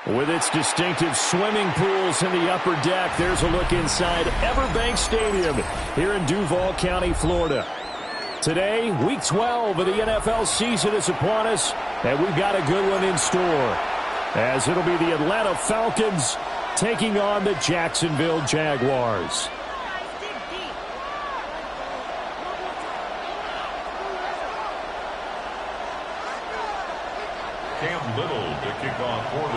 With its distinctive swimming pools in the upper deck, there's a look inside Everbank Stadium here in Duval County, Florida. Today, Week 12 of the NFL season is upon us, and we've got a good one in store, as it'll be the Atlanta Falcons taking on the Jacksonville Jaguars.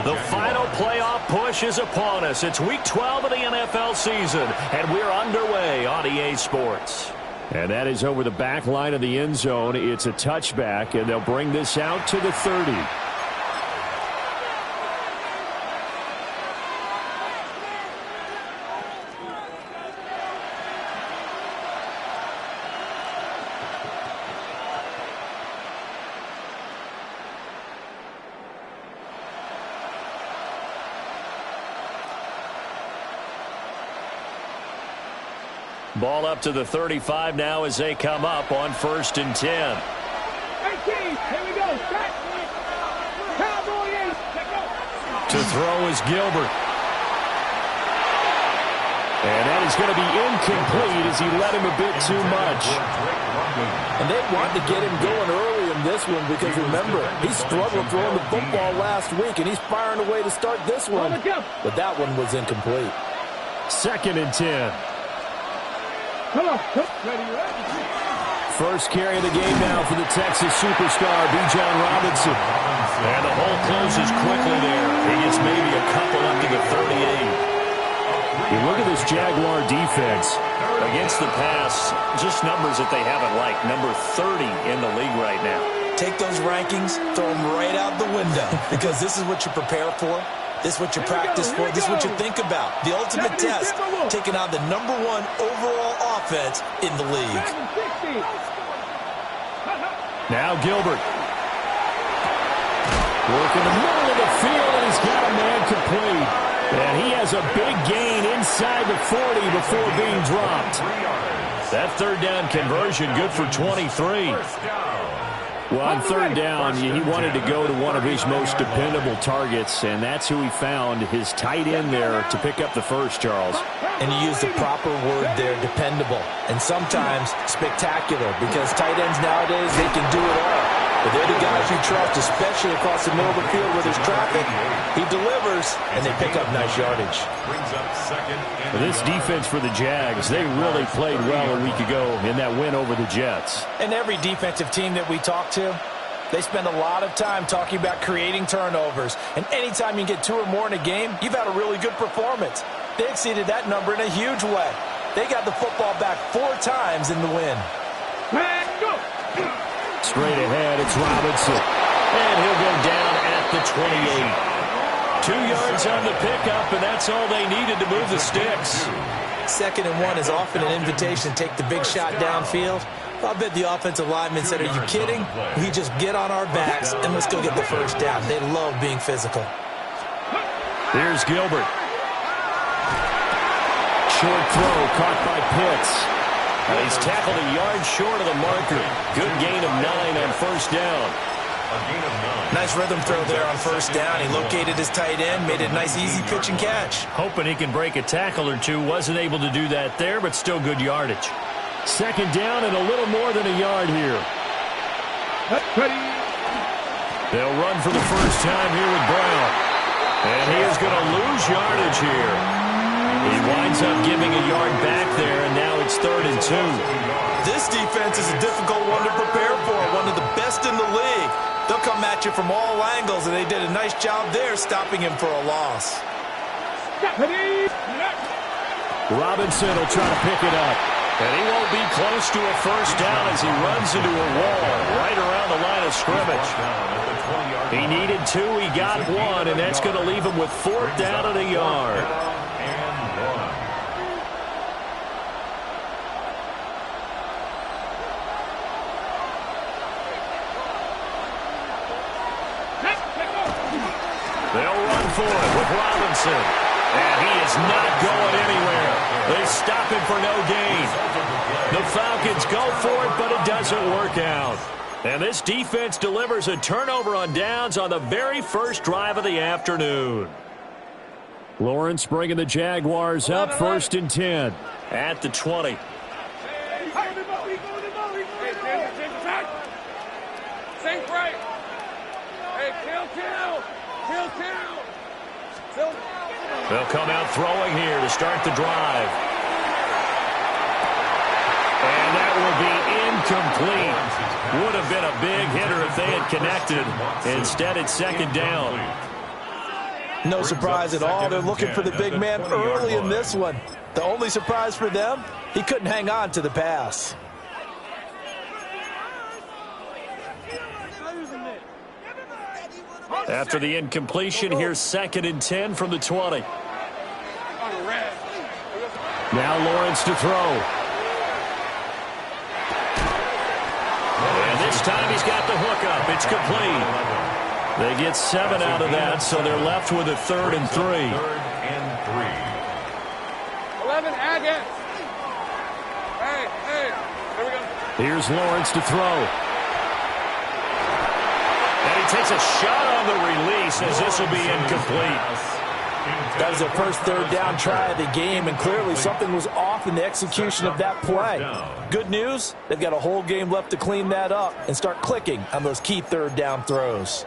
The final playoff push is upon us. It's Week 12 of the NFL season, and we're underway on EA Sports. And that is over the back line of the end zone. It's a touchback, and they'll bring this out to the 30. Ball up to the 35 now as they come up on 1st and 10. 18, here we go. Cowboy in. To throw is Gilbert. And that is going to be incomplete as he let him a bit too much. And they want to get him going early in this one because, remember, he struggled throwing the football last week, and he's firing away to start this one. But that one was incomplete. 2nd and 10. Come on. Ready. First carry of the game now for the Texas superstar, Bijan Robinson. And the hole closes quickly there. He gets maybe a couple up to the 38. You look at this Jaguar defense. Against the pass, just numbers that they haven't liked. Number 30 in the league right now. Take those rankings, throw them right out the window, because this is what you prepare for. This is what you practice for. This is what you think about. The ultimate test, taking on the #1 overall offense in the league. Now Gilbert. Work in the middle of the field, and he's got a man complete. has a big gain inside the 40 before being dropped. That third down conversion good for 23. Well, on third down, he wanted to go to one of his most dependable targets, and that's who he found, his tight end there, to pick up the first, Charles. And you use the proper word there, dependable, and sometimes spectacular, because tight ends nowadays, they can do it all. But they're the guys you trust, especially across the middle of the field where there's traffic. He delivers, and they pick up nice yardage. This defense for the JAGs, they really played well a week ago in that win over the Jets. And every defensive team that we talk to, they spend a lot of time talking about creating turnovers. And anytime you get 2 or more in a game, you've had a really good performance. They exceeded that number in a huge way. They got the football back 4 times in the win. Straight ahead, it's Robinson. And he'll go down at the 28. 2 yards on the pickup, and that's all they needed to move the sticks. 2nd and 1 is often an invitation to take the big shot downfield. I bet the offensive lineman said, are you kidding? We just get on our backs and let's go get the first down. They love being physical. Here's Gilbert. Short throw caught by Pitts. He's tackled a yard short of the marker. Good gain of 9 on first down. Nice rhythm throw there on first down. He located his tight end, made it a nice easy pitch and catch. Hoping he can break a tackle or two. Wasn't able to do that there, but still good yardage. 2nd down and a little more than a yard here. They'll run for the first time here with Brown. And he is going to lose yardage here. He winds up giving a yard back there, and now it's 3rd and 2. This defense is a difficult one to prepare for, one of the best in the league. They'll come at you from all angles, and they did a nice job there stopping him for a loss. Robinson will try to pick it up. And he won't be close to a first down as he runs into a wall right around the line of scrimmage. He needed 2, he got 1, and that's going to leave him with 4th down and a yard. They'll run for it with Robinson. And he is not going anywhere. They stop him for no gain. The Falcons go for it, but it doesn't work out. And this defense delivers a turnover on downs on the very first drive of the afternoon. Lawrence bringing the Jaguars up 1st and 10 at the 20. They'll come out throwing here to start the drive. And that will be incomplete. Would have been a big hitter if they had connected. Instead, it's 2nd down. No surprise at all. They're looking for the big man early in this one. The only surprise for them, he couldn't hang on to the pass. After the incompletion, here's 2nd and 10 from the 20. Now Lawrence to throw. And this time he's got the hook up. It's complete. They get 7 out of that, so they're left with a 3rd and 3. 11, again. Hey, here we go. Here's Lawrence to throw. And he takes a shot on the release as this will be incomplete. That was their first 3rd down try of the game, and clearly something was off in the execution of that play. Good news, they've got a whole game left to clean that up and start clicking on those key 3rd down throws.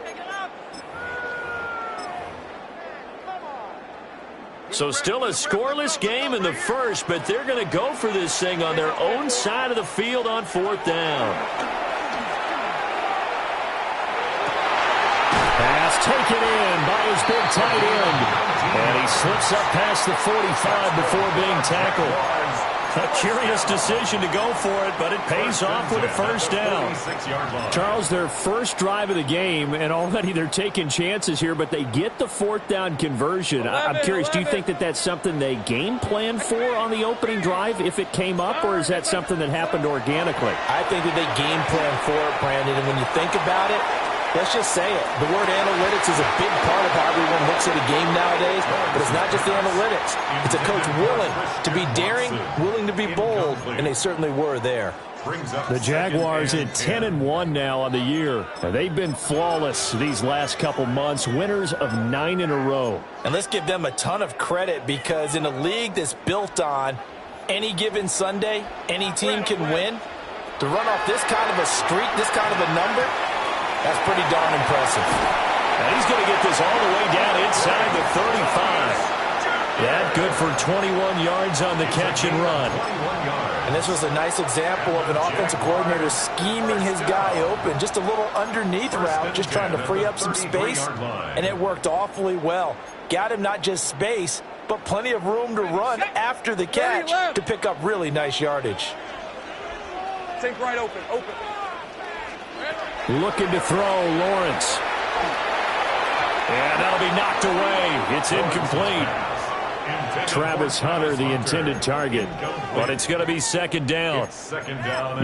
So still a scoreless game in the first, but they're going to go for this thing on their own side of the field on 4th down. Pass taken in by his big tight end. And he slips up past the 45 before being tackled. A curious decision to go for it, but it pays off with a first down. Charles, their first drive of the game, and already they're taking chances here, but they get the 4th down conversion. I'm curious, do you think that that's something they game planned for on the opening drive if it came up, or is that something that happened organically? I think that they game planned for it, Brandon, and when you think about it, Let's just say it. The word analytics is a big part of how everyone looks at a game nowadays, but it's not just the analytics. It's a coach willing to be daring, willing to be bold, and they certainly were there. The Jaguars at 10-1 now on the year. They've been flawless these last couple months, winners of 9 in a row. And let's give them a ton of credit because in a league that's built on any given Sunday, any team can win, to run off this kind of a streak, this kind of a number, that's pretty darn impressive. And he's going to get this all the way down inside the 35. Yeah, good for 21 yards on the catch and run. And this was a nice example of an offensive coordinator scheming his guy open. Just a little underneath route, just trying to free up some space, and it worked awfully well. Got him not just space, but plenty of room to run after the catch to pick up really nice yardage. Take right open. Looking to throw, Lawrence. And that'll be knocked away. It's incomplete. Travis Hunter, the intended target. But it's going to be second down.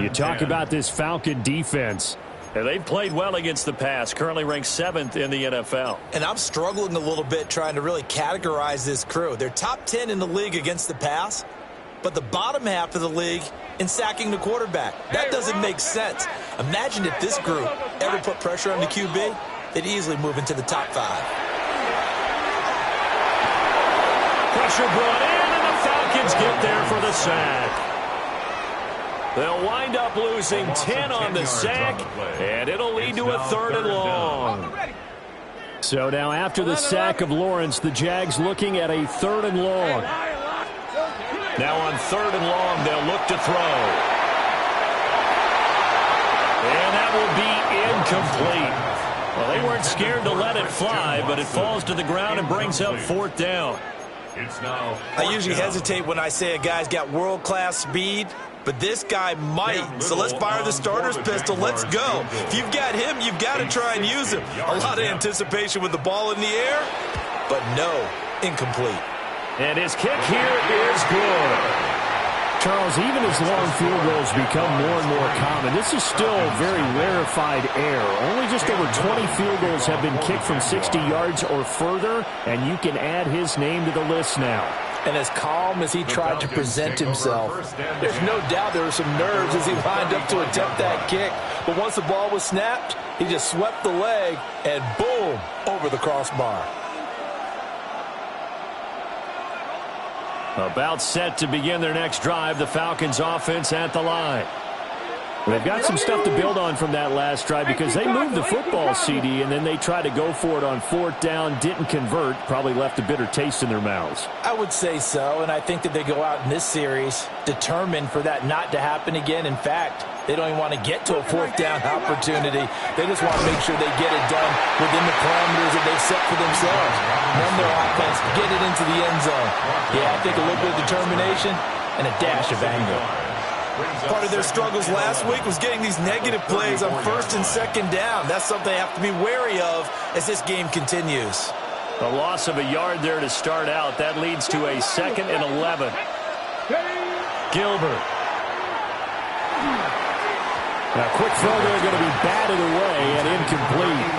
You talk about this Falcon defense. And they've played well against the pass, currently ranked 7th in the NFL. And I'm struggling a little bit trying to really categorize this crew. They're top 10 in the league against the pass, but the bottom half of the league in sacking the quarterback. That doesn't make sense. Imagine if this group ever put pressure on the QB, they'd easily move into the top 5. Pressure brought in, and the Falcons get there for the sack. They'll wind up losing 10 on the sack, and it'll lead to a 3rd and long. So now after the sack of Lawrence, the Jags looking at a 3rd and long. Now on 3rd and long, they'll look to throw. And that will be incomplete. Well, they weren't scared to let it fly, but it falls to the ground and brings up 4th down. I usually hesitate when I say a guy's got world-class speed, but this guy might. So let's fire the starter's pistol. Let's go. If you've got him, you've got to try and use him. A lot of anticipation with the ball in the air, but no, incomplete. And his kick here is good. Charles, even as long field goals become more and more common, this is still very rarefied air. Only just over 20 field goals have been kicked from 60 yards or further, and you can add his name to the list now. And as calm as he tried to present himself, there's no doubt there were some nerves as he lined up to attempt that kick. But once the ball was snapped, he just swept the leg and boom, over the crossbar. About set to begin their next drive, the Falcons offense at the line. They've got some stuff to build on from that last drive because they moved the football, CD, and then they tried to go for it on 4th down, didn't convert, probably left a bitter taste in their mouths. I would say so, and I think that they go out in this series determined for that not to happen again. In fact, they don't even want to get to a 4th down opportunity. They just want to make sure they get it done within the parameters that they've set for themselves. Run their offense, get it into the end zone. Yeah, I think a little bit of determination and a dash of anger. Part of their struggles last week was getting these negative plays on 1st and 2nd down. That's something they have to be wary of as this game continues. A loss of a yard there to start out. That leads to a 2nd and 11. Gilbert. Now, quick throw there going to be batted away and incomplete.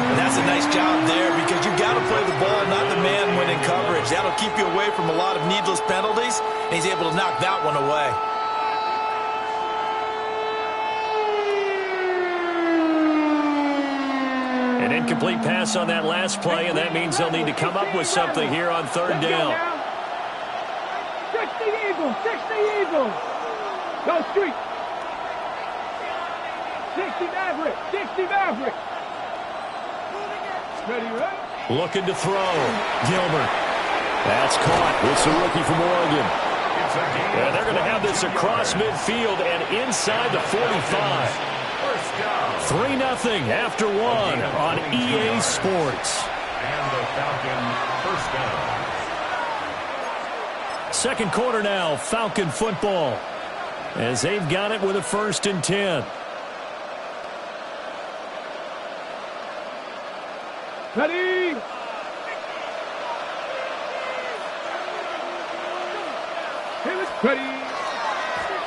And that's a nice job there because you've got to play the ball, not the man when in coverage. That'll keep you away from a lot of needless penalties, and he's able to knock that one away. An incomplete pass on that last play, and that means they'll need to come up with something here on 3rd down. 60 Eagles. Go street. 60 Maverick. Ready, right? Looking to throw. Gilbert. That's caught. It's a rookie from Oregon. And they're going to have this across midfield and inside the 45. 3-0 after 1 on EA Sports. And the Falcon first down. Second quarter now, Falcon football, as they've got it with a 1st and 10. Ready? Ready?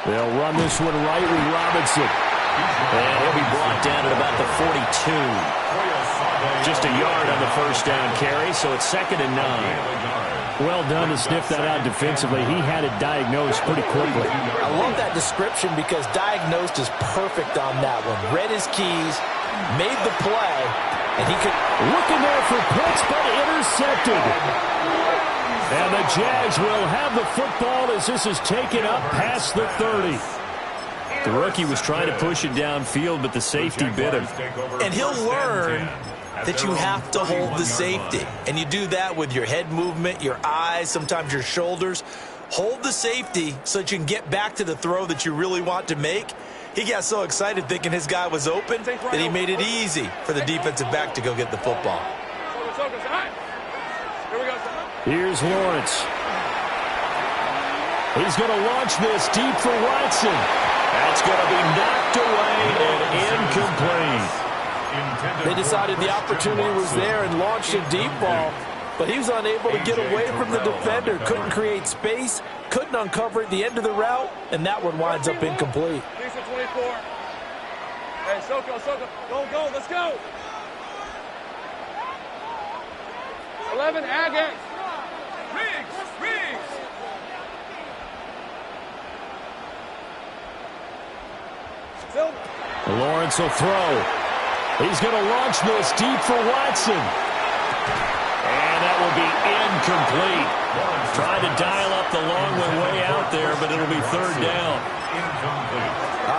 They'll run this one right with Robinson. And he'll be brought down at about the 42. Just a yard on the first down carry, so it's 2nd and 9. Well done to sniff that out defensively. He had it diagnosed pretty quickly. I love that description because diagnosed is perfect on that one. Read his keys, made the play, and he could... Looking there for Pitts, but intercepted. And the Jags will have the football as this is taken up past the 30. The rookie was trying to push it downfield, but the safety bit him. And he'll learn that you have to hold the safety. And you do that with your head movement, your eyes, sometimes your shoulders. Hold the safety so that you can get back to the throw that you really want to make. He got so excited thinking his guy was open that he made it easy for the defensive back to go get the football. Here's Lawrence. He's going to launch this deep for Watson. That's going to be knocked away and incomplete. They decided the opportunity was there and launched a deep ball, but he was unable to get away from the defender. Couldn't create space, couldn't uncover at the end of the route, and that one winds up incomplete. 24. Hey, Soko, go, let's go. 11, Agate. Riggs. Lawrence will throw. He's going to launch this deep for Watson. And that will be incomplete. Trying to dial up the long way out there, but it'll be 3rd down.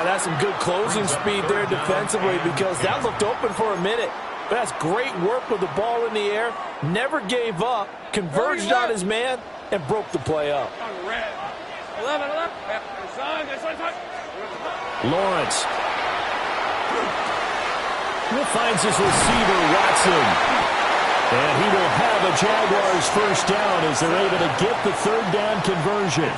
That's some good closing speed there defensively because that looked open for a minute. But that's great work with the ball in the air. Never gave up, converged on his man, and broke the play up. 11. Lawrence. He finds his receiver, Watson. And he will have a Jaguars first down as they're able to get the 3rd down conversion.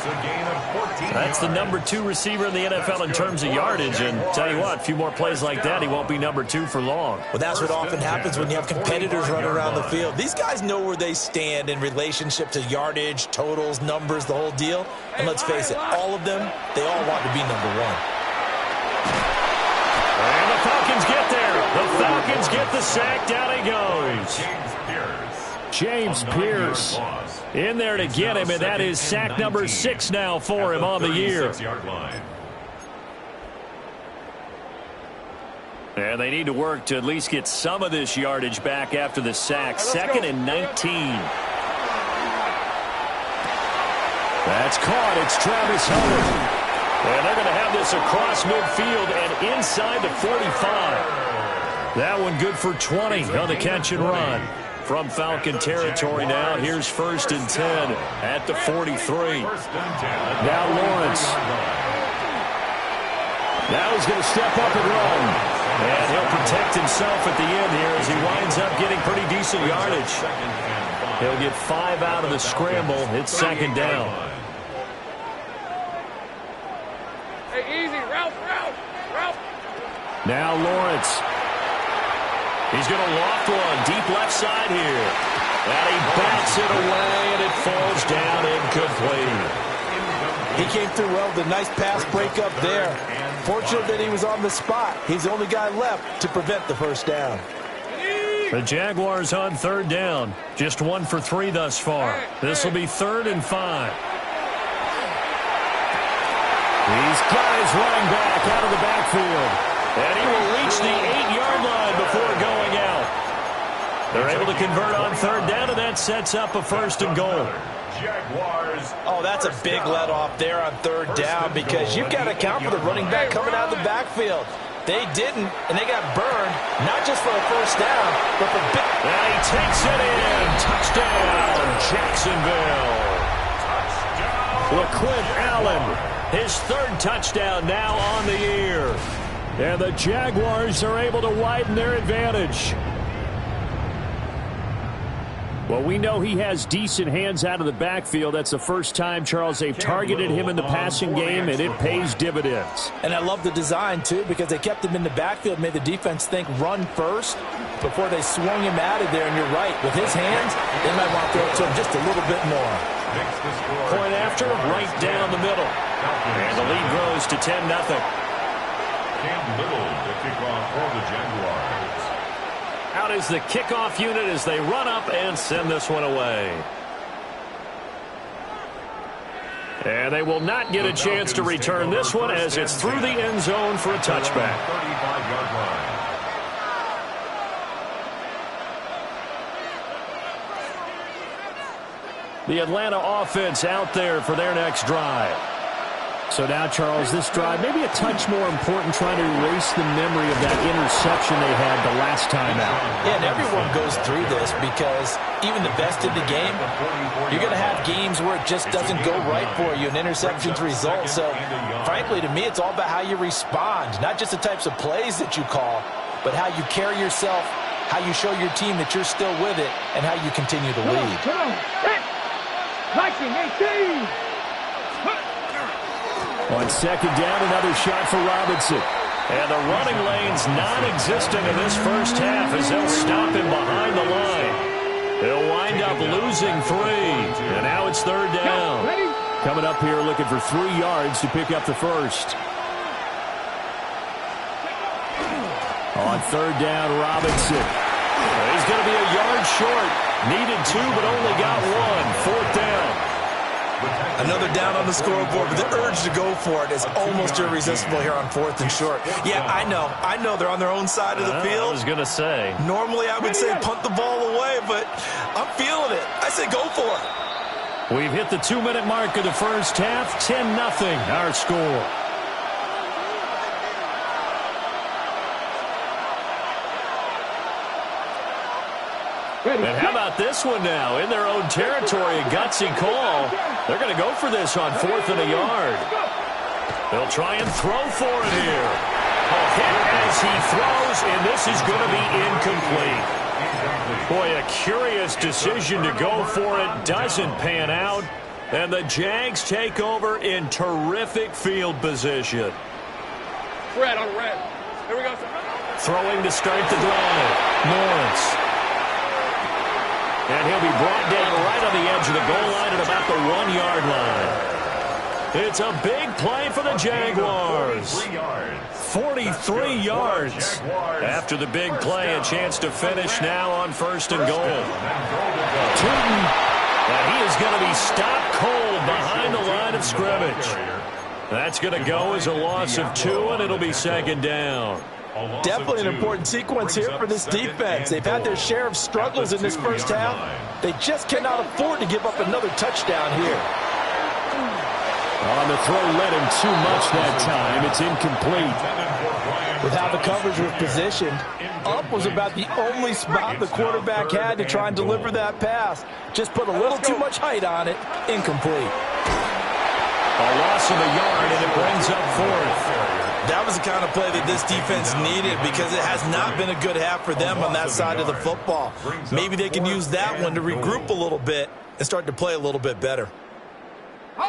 That's the number 2 receiver in the NFL in terms of yardage. And tell you what, a few more plays like that, he won't be number 2 for long. Well, that's what often happens when you have competitors running around the field. These guys know where they stand in relationship to yardage, totals, numbers, the whole deal. And let's face it, all of them, they all want to be number 1. And the Falcons get there. The Falcons get the sack. Down he goes. James Pierce in there to get him, and that is sack number 6 now for him on the year. And they need to work to at least get some of this yardage back after the sack. 2nd and 19. That's caught. It's Travis Hunter. And they're going to have this across midfield and inside the 45. That one good for 20 on the catch and run. From Falcon territory now, here's 1st and 10 at the 43. Now Lawrence. Now he's going to step up and run. And he'll protect himself at the end here as he winds up getting pretty decent yardage. He'll get 5 out of the scramble. It's 2nd down. Hey, easy, route. Now Lawrence. He's going to loft one deep left side here. And he bats it away, and it falls down incomplete. He came through well with a nice pass breakup there. Fortunate that he was on the spot. He's the only guy left to prevent the first down. The Jaguars on 3rd down. Just 1 for 3 thus far. This will be 3rd and 5. These guys running back out of the backfield. And he will reach the 8-yard line before going out. They're able to convert on 3rd down, and that sets up a 1st and goal. Oh, that's a big let off there on 3rd down because you've got to account for the running back coming out of the backfield. They didn't, and they got burned, not just for a first down, but for big. And he takes it in. Touchdown, Jacksonville. LaQuint Allen, his 3rd touchdown now on the year. And the Jaguars are able to widen their advantage. Well, we know he has decent hands out of the backfield. That's the first time, Charles, they've targeted him in the passing game, and it pays dividends. And I love the design, too, because they kept him in the backfield, made the defense think run first before they swung him out of there. And you're right, with his hands, they might want to throw it to him just a little bit more. Point after, right down the middle. And the lead grows to 10-0. Cam Little to kick off for the Jaguars. Out is the kickoff unit as they run up and send this one away. And they will not get a chance to return this one as it's through the end zone for a touchback. 35-yard line. The Atlanta offense out there for their next drive. So now, Charles, this drive may be a touch more important, trying to erase the memory of that interception they had the last time out. Yeah, and everyone goes through this because even the best in the game, you're going to have games where it just doesn't go right for you, and interceptions result. So, frankly, to me, it's all about how you respond, not just the types of plays that you call, but how you carry yourself, how you show your team that you're still with it, and how you continue to lead. Come on. Viking 18. On second down, another shot for Robinson. And the running lane's non-existent in this first half as they'll stop him behind the line. They'll wind up losing 3. And now it's third down. Coming up here looking for 3 yards to pick up the first. On third down, Robinson. He's going to be a yard short. Needed 2, but only got 1. Fourth down. Another down on the scoreboard, but the urge to go for it is almost irresistible here on fourth and short. Yeah, I know they're on their own side of the field. I was going to say. Normally I would say punt the ball away, but I'm feeling it. I say go for it. We've hit the 2-minute mark of the first half. 10-0 our score. And how about this one now? In their own territory, a gutsy call. They're going to go for this on 4th and a yard. They'll try and throw for it here. A hit as he throws, and this is going to be incomplete. Boy, a curious decision to go for it. Doesn't pan out. And the Jags take over in terrific field position. Red on red. Here we go. Throwing to start the drive. Lawrence. And he'll be brought down right on the edge of the goal line at about the 1-yard line. It's a big play for the Jaguars. 43 yards. After the big play, a chance to finish now on 1st and goal. Tootin, and he is going to be stopped cold behind the line of scrimmage. That's going to go as a loss of 2, and it'll be 2nd down. Definitely an important sequence here for this defense. They've had their share of struggles in this first half. They just cannot afford to give up another touchdown here. On the throw led him too much that time. It's incomplete. With how the coverage was positioned, up was about the only spot the quarterback had to try and deliver that pass. Just put a little too much height on it. Incomplete. A loss of a yard, and it brings up 4th. That was the kind of play that this defense needed because it has not been a good half for them on that side of the football. Maybe they can use that one to regroup a little bit and start to play a little bit better.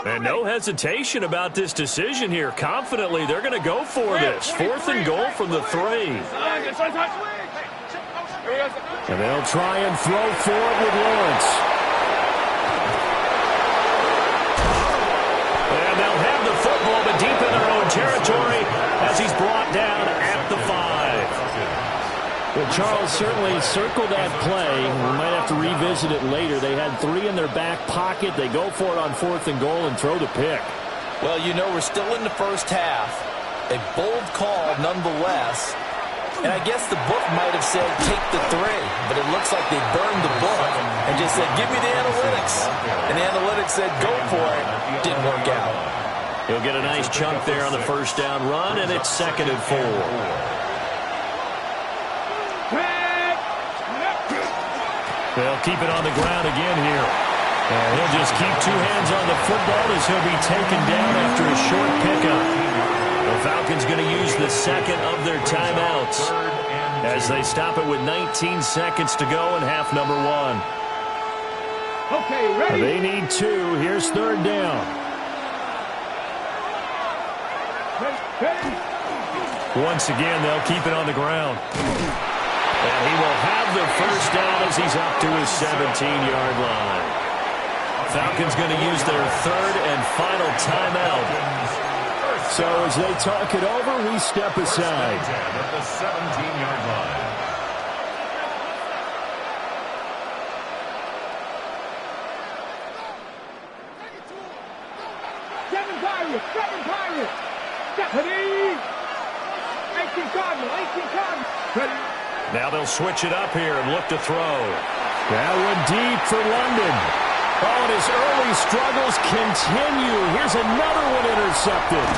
And no hesitation about this decision here. Confidently, they're going to go for this. 4th and goal from the 3. And they'll try and throw for it with Lawrence. And they'll have the football, but deep in their own territory as he's brought down at the 5. Well, Charles certainly circled that play. We might have to revisit it later. They had 3 in their back pocket. They go for it on 4th and goal and throw the pick. Well, you know, we're still in the first half. A bold call nonetheless. And I guess the book might have said take the 3, but it looks like they burned the book and just said give me the analytics. And the analytics said go for it. Didn't work out. He'll get a nice chunk there on the first down run, and it's 2nd and 4. They'll keep it on the ground again here. And he'll just keep 2 hands on the football as he'll be taken down after a short pickup. The Falcons going to use the 2nd of their timeouts as they stop it with 19 seconds to go in half number 1. Okay, ready? They need 2. Here's 3rd down. Once again, they'll keep it on the ground. And he will have the first down as he's up to his 17-yard line. Falcons going to use their 3rd and final timeout So as they talk it over, we step aside. First and 10 at the 17-yard line. Seven Pirates. Ready? 18 Cardinal. Ready? Now they'll switch it up here and look to throw. That one deep for London. Oh, and his early struggles continue. Here's another one intercepted.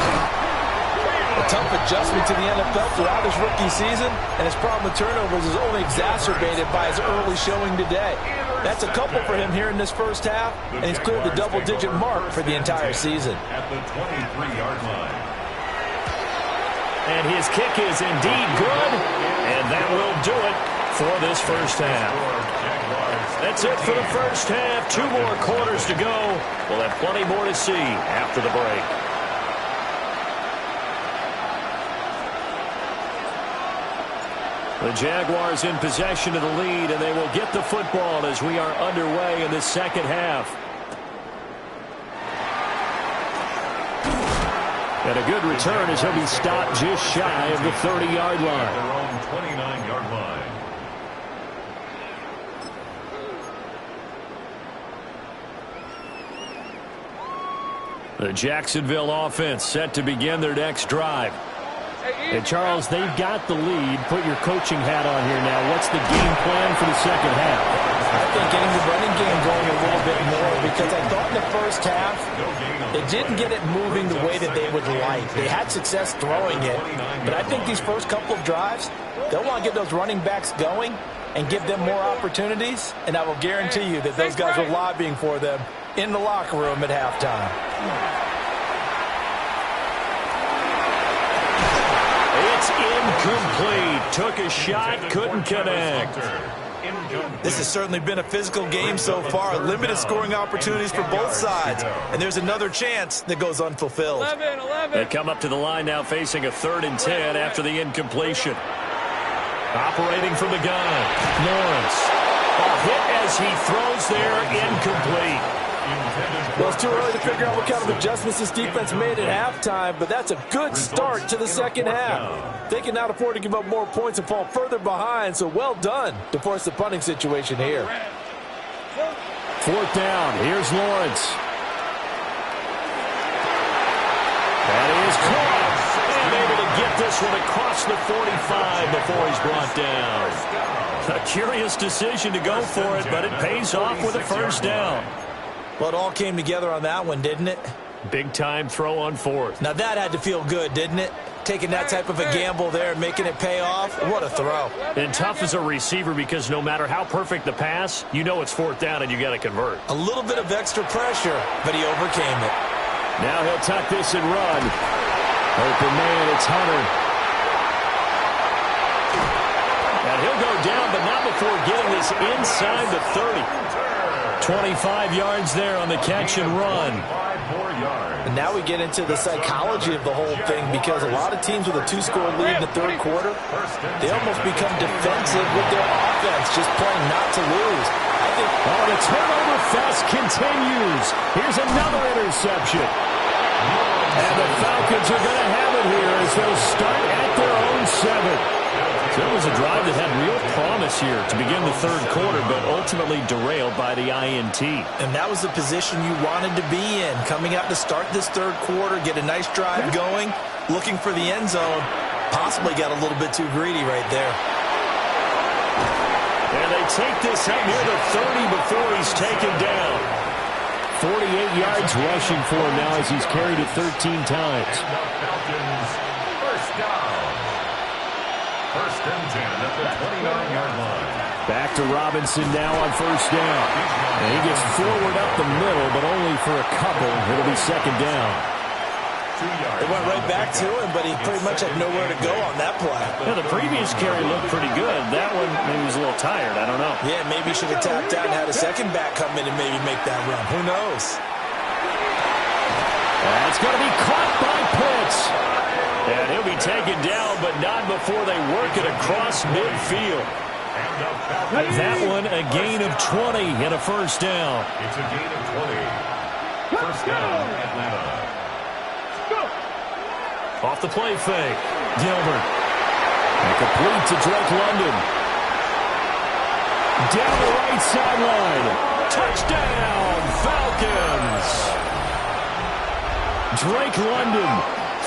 A tough adjustment to the NFL throughout his rookie season, and his problem with turnovers is only exacerbated by his early showing today. That's a couple for him here in this first half, and he's cleared the double-digit mark for the entire season. At the 23-yard line. And his kick is indeed good, and that will do it for this first half. That's it for the first half. 2 more quarters to go. We'll have plenty more to see after the break. The Jaguars in possession of the lead, and they will get the football as we are underway in the second half. And a good return as he'll be stopped just shy of the 30-yard line. Their own 29-yard line. The Jacksonville offense set to begin their next drive. And Charles, they've got the lead. Put your coaching hat on here now. What's the game plan for the second half? I think getting the running game going a little bit more, because I thought in the first half they didn't get it moving the way that they would like. They had success throwing it, but I think these first couple of drives, they'll want to get those running backs going and give them more opportunities, and I will guarantee you that those guys are lobbying for them in the locker room at halftime. It's incomplete. Took a shot, couldn't connect. This has certainly been a physical game so far. Limited scoring opportunities for both sides. And there's another chance that goes unfulfilled. 11. They come up to the line now facing a 3rd and 10 after the incompletion. Operating from the gun, Lawrence. A hit as he throws there, incomplete. Well, it's too early to figure out what kind of adjustments this defense made at halftime, but that's a good start to the second half. They cannot afford to give up more points and fall further behind, so well done to force the punting situation here. 4th down. Here's Lawrence. That is caught. And able to get this one across the 45 before he's brought down. A curious decision to go for it, but it pays off with a first down. Well, it all came together on that one, didn't it? Big-time throw on 4th. Now that had to feel good, didn't it? Taking that type of a gamble there and making it pay off. What a throw. And tough as a receiver, because no matter how perfect the pass, you know it's 4th down and you got to convert. A little bit of extra pressure, but he overcame it. Now he'll tuck this and run. Open man, it's Hunter. And he'll go down, but not before getting this inside the 30. 25 yards there on the catch and run. And now we get into the psychology of the whole thing, because a lot of teams with a 2-score lead in the 3rd quarter, they almost become defensive with their offense, just playing not to lose. I think the turnover fest continues. Here's another interception. And the Falcons are going to have it here as they'll start at their own 7. So it was a drive that had real promise here to begin the 3rd quarter, but ultimately derailed by the INT. And that was the position you wanted to be in, coming out to start this 3rd quarter, get a nice drive going, looking for the end zone. Possibly got a little bit too greedy right there. And they take this up near the 30 before he's taken down. 48 yards rushing for him now as he's carried it 13 times. First down. 1st and 10 at the 29-yard line. Back to Robinson now on 1st down. And he gets forward up the middle, but only for a couple. It'll be 2nd down. They went right back to him, but he pretty much had nowhere to go on that play. Yeah, the previous carry looked pretty good. That one, maybe he was a little tired. I don't know. Yeah, maybe he should have tapped out and had a second back come in and maybe make that run. Who knows? That's going to be caught by Pitts. And he'll be taken down, but not before they work it across midfield. That one, a gain of 20 and a 1st down. It's a gain of 20. First down, Atlanta. Off the play fake. Gilbert. And complete to Drake London. Down the right sideline. Touchdown, Falcons. Drake London,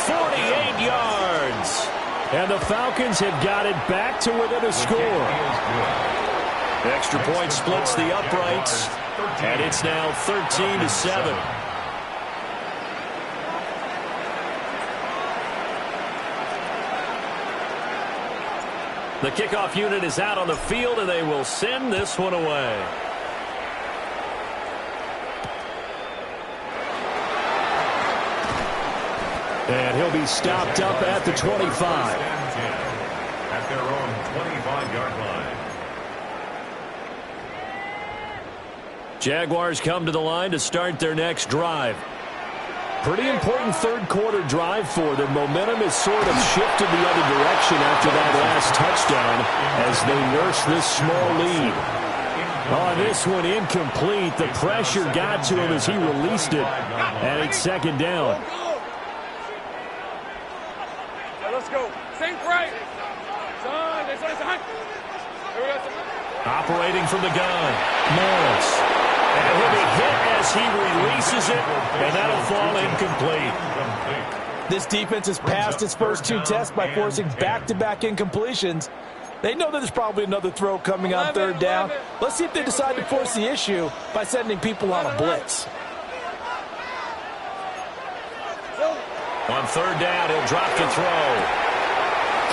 48 yards. And the Falcons have got it back to within a score. Extra point splits the uprights. And it's now 13-7. The kickoff unit is out on the field, and they will send this one away. And he'll be stopped up at the 25. At their own 25-yard line. Jaguars come to the line to start their next drive. Pretty important third-quarter drive for them. Momentum has sort of shifted the other direction after that last touchdown as they nurse this small lead. On this one, incomplete. The pressure got to him as he released it, and it's second down. Let's go. Sink right. Son. Operating from the gun. Morris. And he'll be hit as he releases it, and that'll fall incomplete. This defense has passed its first two tests by forcing back-to-back incompletions. They know that there's probably another throw coming on third down. Let's see if they decide to force the issue by sending people on a blitz. On third down, he'll drop to throw.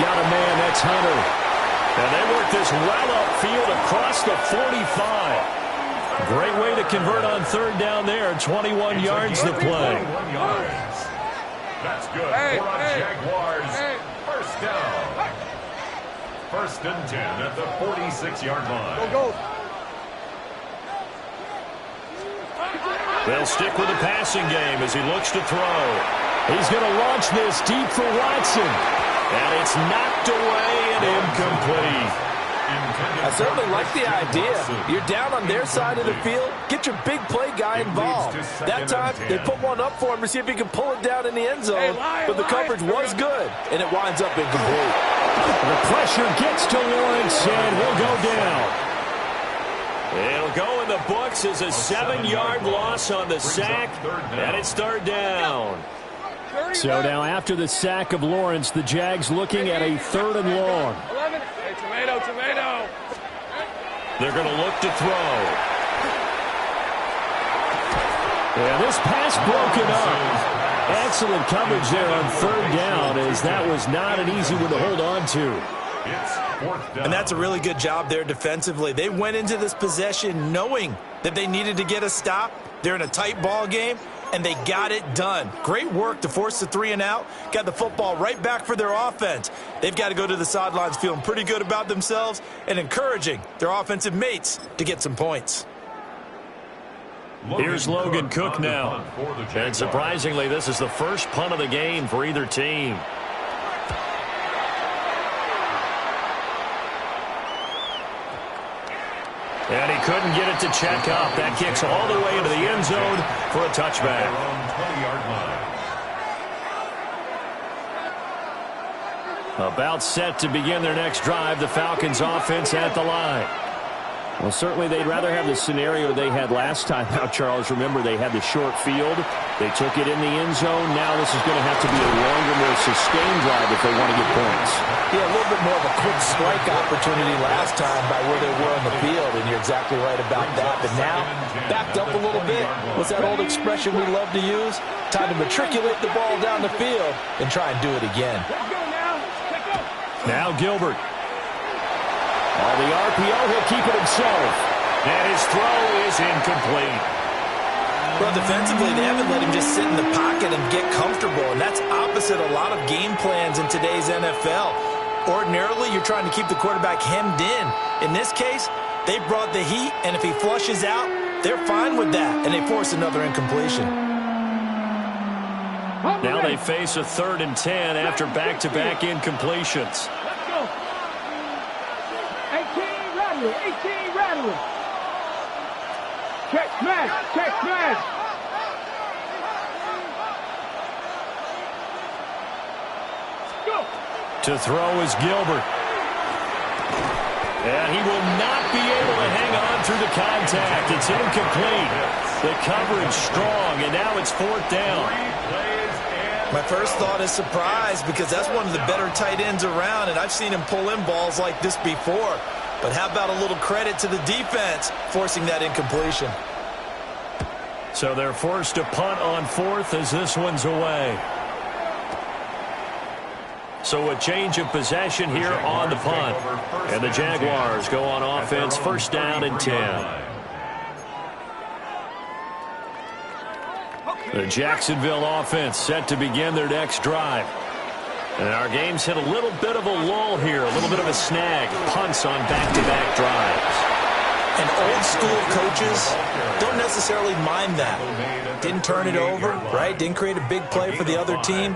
Got a man, that's Hunter. And they work this well upfield across the 45. Great way to convert on third down there. 21 yards to play. 21 yards. That's good for our Jaguars. First down. First and 10 at the 46-yard line. Go. They'll stick with the passing game as he looks to throw. He's going to launch this deep for Watson. And it's knocked away and incomplete. I certainly like the idea. You're down on their side of the field. Get your big play guy involved. That time, they put one up for him to see if he can pull it down in the end zone. But the coverage was good, and it winds up incomplete. The pressure gets to Lawrence, and he'll go down. It'll go in the books as a 7-yard loss on the sack, and it's third down. So now after the sack of Lawrence, the Jags looking at a third and long. 11. Hey, tomato. They're going to look to throw. Yeah, this pass broken up. Excellent coverage there on third down, as that was not an easy one to hold on to. It's fourth down. And that's a really good job there defensively. They went into this possession knowing that they needed to get a stop. They're in a tight ball game, and they got it done. Great work to force the 3 and out. Got the football right back for their offense. They've got to go to the sidelines feeling pretty good about themselves and encouraging their offensive mates to get some points. Here's Logan Cook now. And surprisingly, this is the first punt of the game for either team. And he couldn't get it to check up. That kicks all the way into the end zone for a touchback. 20-yard line. About set to begin their next drive, the Falcons offense at the line. Well, certainly they'd rather have the scenario they had last time. Now, Charles, remember they had the short field. They took it in the end zone. Now this is going to have to be a longer, more sustained drive if they want to get points. Yeah, a little bit more of a quick strike opportunity last time by where they were on the field, and you're exactly right about that. But now, backed up a little bit. What's that old expression we love to use? Time to matriculate the ball down the field and try and do it again. Now Gilbert. On the RPO, he'll keep it himself. And his throw is incomplete. Well, defensively, they haven't let him just sit in the pocket and get comfortable, and that's opposite a lot of game plans in today's NFL. Ordinarily, you're trying to keep the quarterback hemmed in. In this case, they brought the heat, and if he flushes out, they're fine with that, and they force another incompletion. Now they face a 3rd and 10 after back-to-back incompletions. Let's go. 18 rattling. Check smash. To throw is Gilbert. And he will not be able to hang on through the contact. It's incomplete. The coverage strong, and now it's 4th down. My first thought is surprise because that's one of the better tight ends around, and I've seen him pull in balls like this before. But how about a little credit to the defense forcing that incompletion? So they're forced to punt on 4th as this one's away. So a change of possession here on the punt. And the Jaguars go on offense, 1st down and 10. The Jacksonville offense set to begin their next drive. And our game's hit a little bit of a lull here, a little bit of a snag. Punts on back-to-back drives. And old school coaches don't necessarily mind that. Didn't turn it over, right? Didn't create a big play for the other team.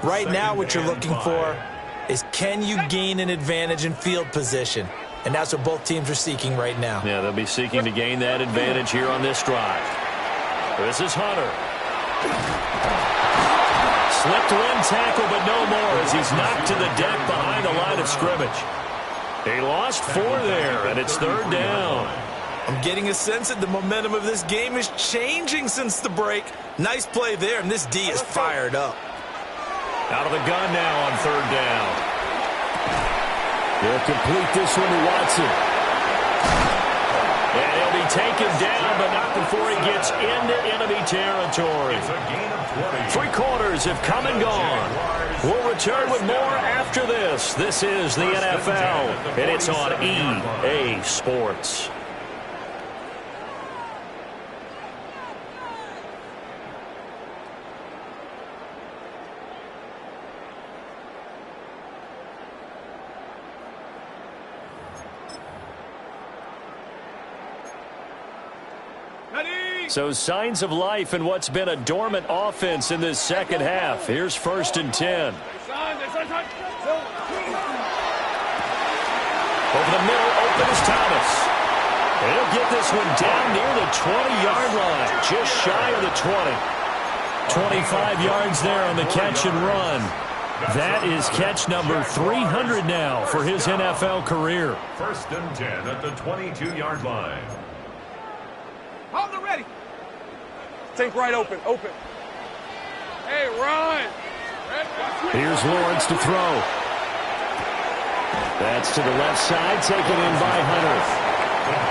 Right now what you're looking for is can you gain an advantage in field position? And that's what both teams are seeking right now. Yeah, they'll be seeking to gain that advantage here on this drive. This is Hunter. Slipped one tackle, but no more as he's knocked to the deck behind the line of scrimmage. He lost 4 there, and it's 3rd down. I'm getting a sense that the momentum of this game is changing since the break. Nice play there, and this D is fired up. Out of the gun now on 3rd down. They'll complete this one to Watson. And he'll be taken down, but not before he gets into enemy territory. 3 quarters have come and gone. We'll return with more after this. This is the NFL, and it's on EA Sports. So signs of life in what's been a dormant offense in this second half. Here's 1st and 10. Over the middle, open is Thomas. He'll get this one down near the 20-yard line, just shy of the 20. 25 yards there on the catch and run. That is catch number 300 now for his NFL career. 1st and 10 at the 22-yard line. Hold it ready. Think right open. Hey, run. Here's Lawrence to throw. That's to the left side, taken in by Hunter.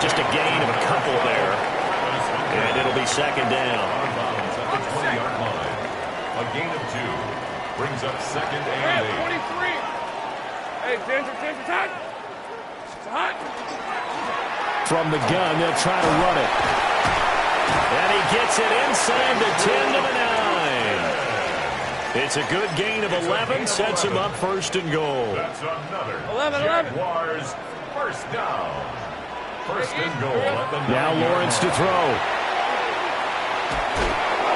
Just a gain of a couple there. And it'll be 2nd down. At the 20-yard line. A gain of 2. Brings up 2nd and 8. 23. Hey, Ginger, hot. It's hot. From the gun, they'll try to run it. And he gets it inside the 10 to the 9. It's a good gain of 11, sets him up 1st and goal. That's another 11. Jaguars 1st down. 1st and goal at the 9. Now Lawrence to throw.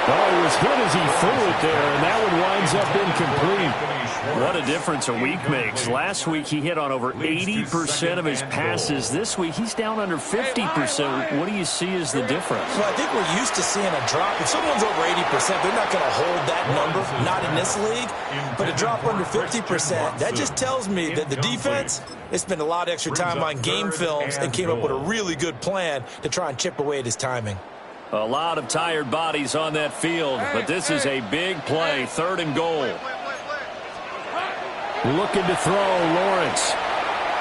Oh, he was hit as he threw it there, and that one winds up incomplete. What a difference a week makes. Last week he hit on over 80% of his passes. This week he's down under 50%. What do you see as the difference? Well, I think we're used to seeing a drop. If someone's over 80%, they're not going to hold that number, not in this league. But a drop under 50%, that just tells me that the defense, they spent a lot of extra time on game films and came up with a really good plan to try and chip away at his timing. A lot of tired bodies on that field, but this is a big play, 3rd and goal. Looking to throw, Lawrence.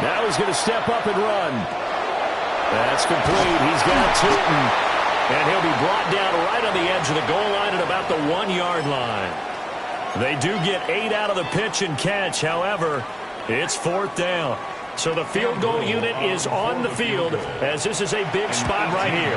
Now he's going to step up and run. That's complete. He's got Tootin. And he'll be brought down right on the edge of the goal line at about the 1-yard line. They do get 8 out of the pitch and catch. However, it's 4th down. So the field goal unit is on the field as this is a big spot right here.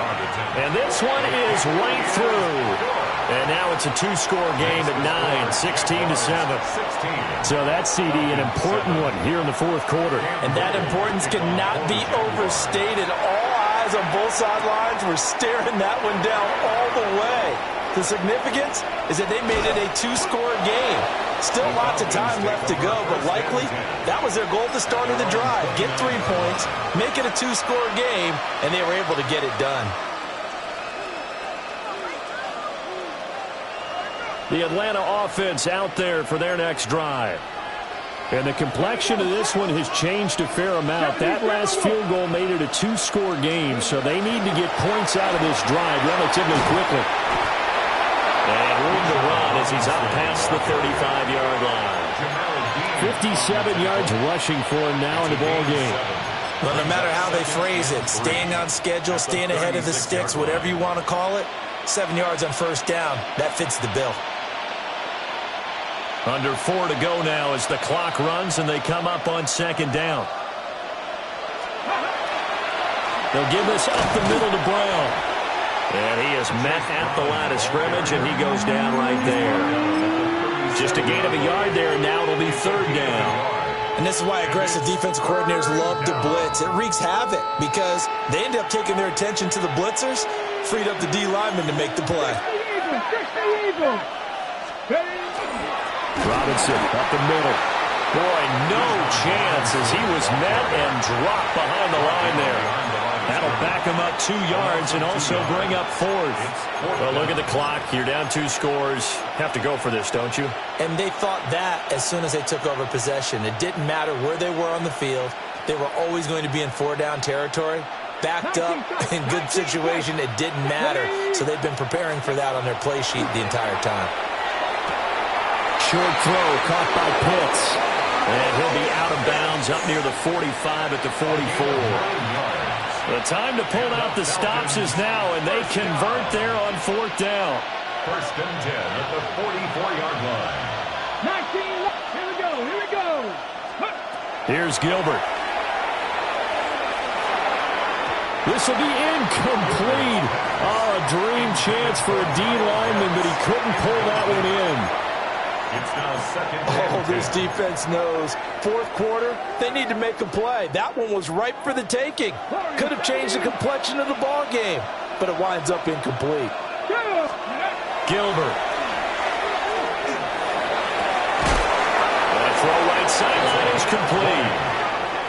And this one is right through. And now it's a 2-score game at 9, 16-7. So that CD, an important one here in the 4th quarter. And that importance cannot be overstated. All eyes on both sidelines were staring that one down all the way. The significance is that they made it a 2-score game. Still lots of time left to go, but likely that was their goal at the start of the drive. Get 3 points, make it a 2-score game, and they were able to get it done. The Atlanta offense out there for their next drive. And the complexion of this one has changed a fair amount. That last field goal made it a two-score game, so they need to get points out of this drive relatively quickly. And room to run as he's up past the 35-yard line. 57 yards rushing for him now in the ball game. Well, no matter how they phrase it, staying on schedule, staying ahead of the sticks, whatever you want to call it, 7 yards on first down, that fits the bill. Under 4 to go now as the clock runs and they come up on second down. They'll give this up the middle to Brown. And he is met at the line of scrimmage, and he goes down right there. Just a gain of a yard there, and now it'll be third down. And this is why aggressive defensive coordinators love to blitz. It wreaks havoc because they end up taking their attention to the blitzers, freed up the D lineman to make the play. Robinson up the middle. Boy, no chance as he was met and dropped behind the line there. That'll back him up 2 yards and also bring up fourth. Well, look at the clock. You're down 2 scores. Have to go for this, don't you? And they thought that as soon as they took over possession. It didn't matter where they were on the field. They were always going to be in 4-down territory. Backed up, in good situation, it didn't matter. So they've been preparing for that on their play sheet the entire time. Short throw caught by Pitts. And he'll be out of bounds up near the 45 at the 44. The time to pull out the stops is now, and they convert there on fourth down. First and 10 at the 44-yard line. 19, here we go, here we go. Here's Gilbert. This will be incomplete. Oh, a dream chance for a D lineman, but he couldn't pull that one in. It's now second and 10. Oh, this defense knows. Fourth quarter, they need to make a play. That one was ripe for the taking. Could have changed the complexion of the ball game, but it winds up incomplete. Gilbert. That throw right sideline is complete.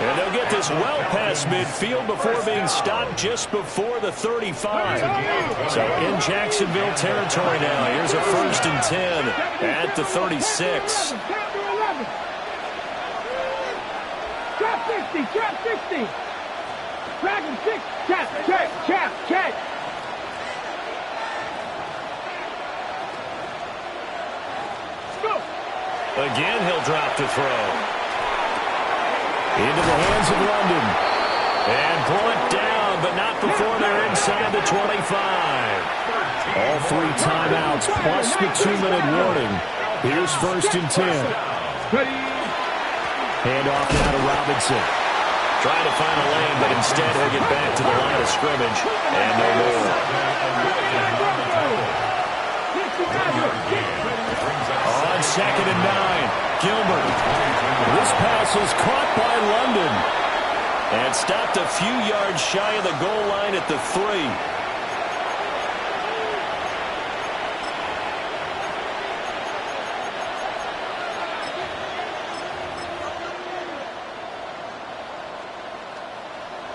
And they'll get this well past midfield before being stopped just before the 35. So in Jacksonville territory now. Here's a first and 10 at the 36. Trap 60, trap 60. Dragon 6, check. Go. Again, he'll drop to throw. Into the hands of London. And pull it down, but not before they're inside the 25. All 3 timeouts plus the 2-minute warning. Here's first and 10. Handoff now to Robinson. Trying to find a lane, but instead he'll get back to the line of scrimmage. And no more. On second and 9. Gilbert. This pass is caught by London. And stopped a few yards shy of the goal line at the 3.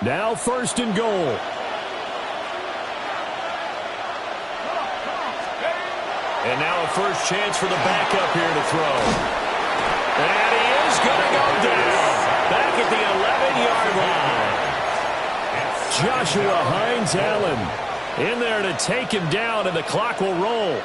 Now first and goal. And now a first chance for the backup here to throw. And he is going to go down. Back at the 11-yard line. Joshua Hines-Allen in there to take him down, and the clock will roll.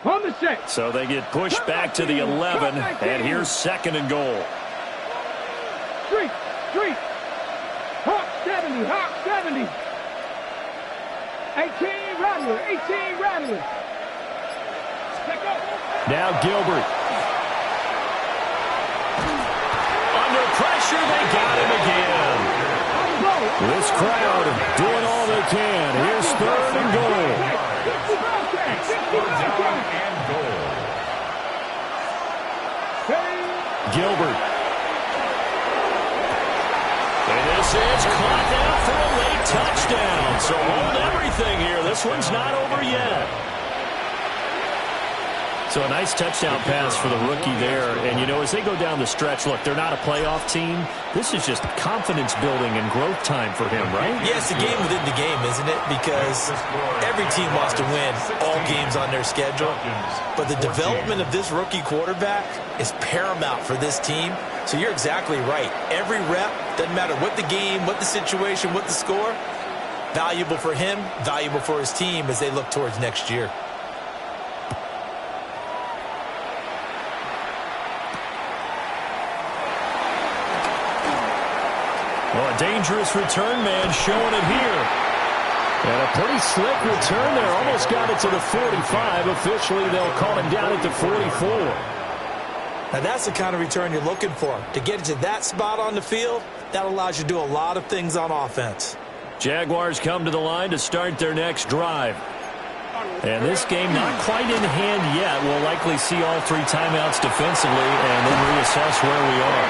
On the 6. So they get pushed back to the 11, and here's second and goal. Street. Hawk 70. 18 Rattler. Now Gilbert. Under pressure, they got him again. This crowd doing all they can. Here's third and goal. Gilbert. And this is caught out for a late touchdown. So hold everything here. This one's not over yet. So a nice touchdown pass for the rookie there. And, you know, as they go down the stretch, look, they're not a playoff team. This is just confidence building and growth time for him, right? Yeah, it's a game within the game, isn't it? Because every team wants to win all games on their schedule. But the development of this rookie quarterback is paramount for this team. So you're exactly right. Every rep, doesn't matter what the game, what the situation, what the score, valuable for him, valuable for his team as they look towards next year. Well, a dangerous return man showing it here. And a pretty slick return there. Almost got it to the 45. Officially, they'll call him down at the 44. Now, that's the kind of return you're looking for. To get it to that spot on the field, that allows you to do a lot of things on offense. Jaguars come to the line to start their next drive. And this game not quite in hand yet. We'll likely see all 3 timeouts defensively and then reassess where we are.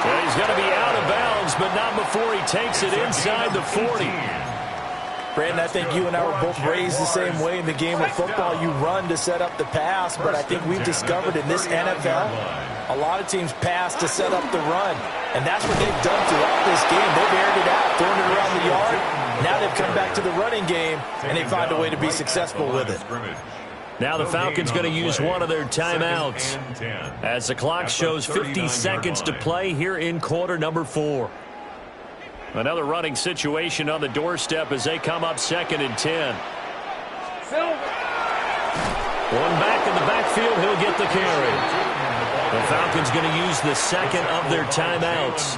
Well, he's going to be out of bounds, but not before he takes it inside the 40. Brandon, I think you and I were both raised the same way in the game of football. You run to set up the pass, but I think we've discovered in this NFL, a lot of teams pass to set up the run. And that's what they've done throughout this game. They've aired it out, thrown it around the yard. Now they've come back to the running game, and they find a way to be successful with it. Now the Falcons going to use one of their timeouts as the clock shows 50 seconds to play here in quarter number 4. Another running situation on the doorstep as they come up 2nd and 10. One back in the backfield, he'll get the carry. The Falcons going to use the second of their timeouts.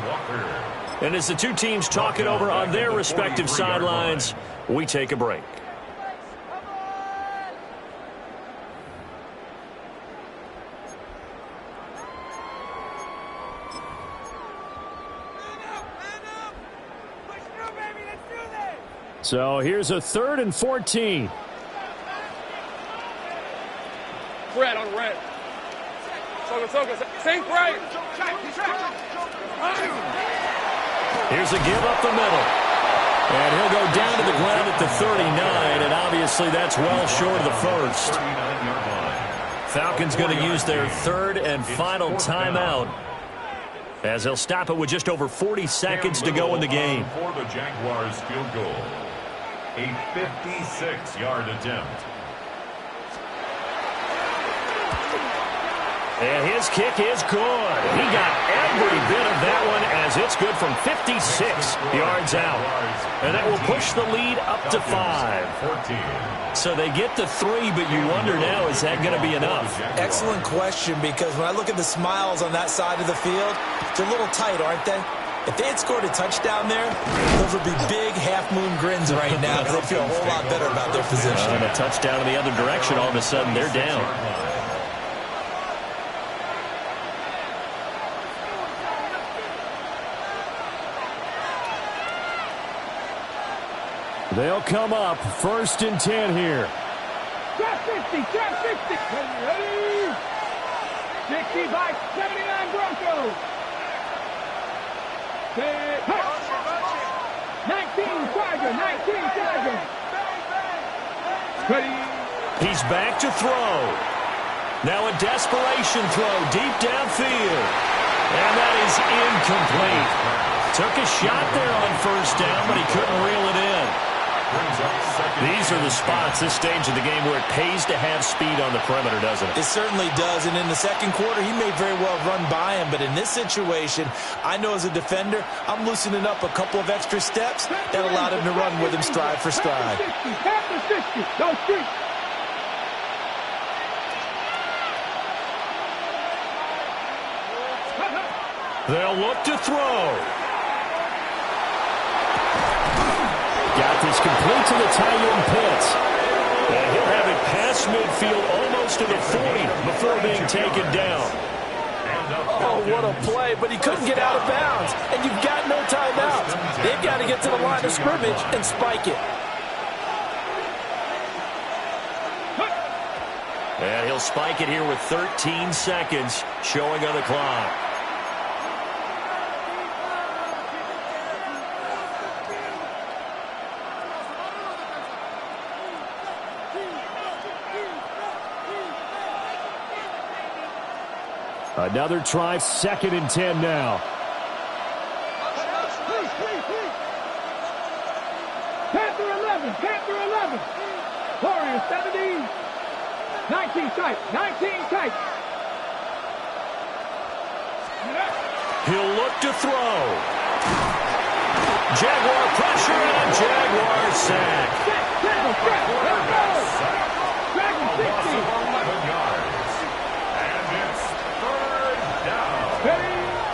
And as the two teams talk it over on their respective sidelines, we take a break. So here's a 3rd and 14. Red on red. Sink right. Here's a give up the middle. And he'll go down to the ground at the 39, and obviously that's well short of the first. Falcons going to use their 3rd and final timeout as they'll stop it with just over 40 seconds to go in the game. For the Jaguars field goal. A 56-yard attempt. And his kick is good. He got every bit of that one as it's good from 56 yards out. And that will push the lead up to 5. So they get the 3, but you wonder now, is that going to be enough? Excellent question, because when I look at the smiles on that side of the field, they're a little tight, aren't they? If they had scored a touchdown there, those would be big half-moon grins right now because they feel a whole lot better about their position. And a touchdown in the other direction, all of a sudden they're down. They'll come up 1st and 10 here. Drop 60, drop 60. Ready? 65, 79 Broncos. 19 Tiger, 19 Tiger. Ready? He's back to throw. Now a desperation throw deep downfield. And that is incomplete. Took a shot there on 1st down, but he couldn't reel it in. These are the spots, this stage of the game, where it pays to have speed on the perimeter, doesn't it? It certainly does, and in the second quarter, he may very well run by him, but in this situation, I know as a defender, I'm loosening up a couple of extra steps that allowed him to run with him stride for stride. They'll look to throw. Got this complete to the Tyron Pitts. And he'll have it past midfield almost to the 40 before being taken down. Oh, what a play, but he couldn't get out of bounds. And you've got no timeouts. They've got to get to the line of scrimmage and spike it. And he'll spike it here with 13 seconds showing on the clock. Another try, 2nd and 10 now. Panther 11, Panther 11. Warriors 17. 19 tight, 19 tight. He'll look to throw. Jaguar pressure and a Jaguar sack.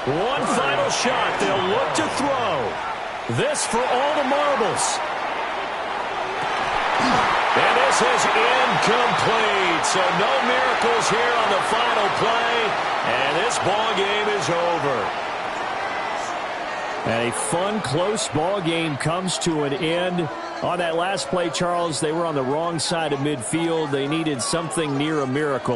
One final shot. They'll look to throw. This for all the marbles. And this is incomplete. So no miracles here on the final play. And this ball game is over. And a fun, close ball game comes to an end. On that last play, Charles, they were on the wrong side of midfield. They needed something near a miracle.